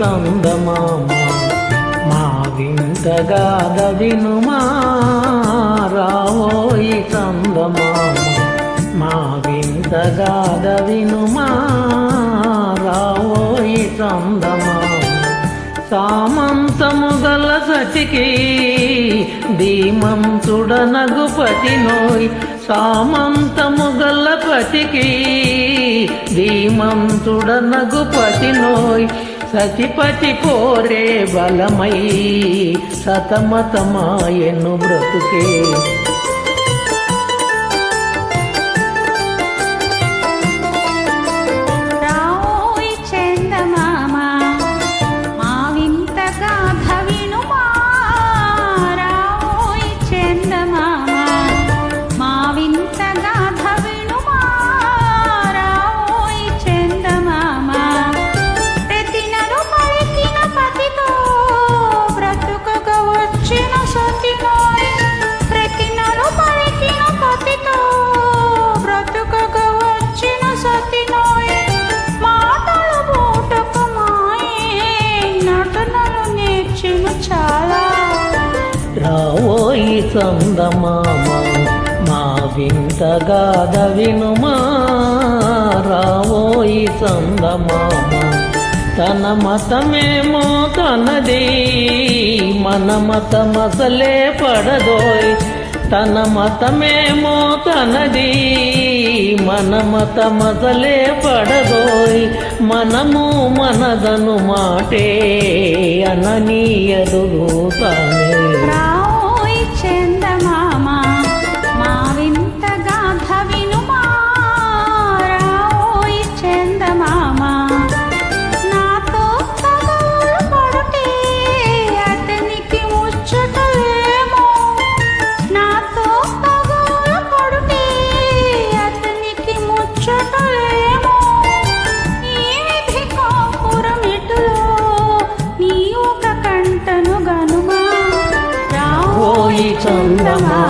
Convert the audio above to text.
చందమామ మా వింత గాథ వినుమా రావోయి చందమామ మా వింత గాథ వినుమా రావోయి చందమామ సామంతము గల సతికి ధీమంతుడనగు పతినోయ్ సామంతము గల పతికి ధీమంతుడనగు పతినోయ్ సతిపతి కోరే బలమై సతమతమాయను బ్రతుకే రావోయి చందమామ మా వింత గాథ వినుమా రావోయి చందమామ తన మతమేమో తనది మన మతమసలే పడదోయ్ తన మతమేమో తనది మన మతమసలే పడదోయ్ మనము మనదను మాటే అననీయదు తానే చందమా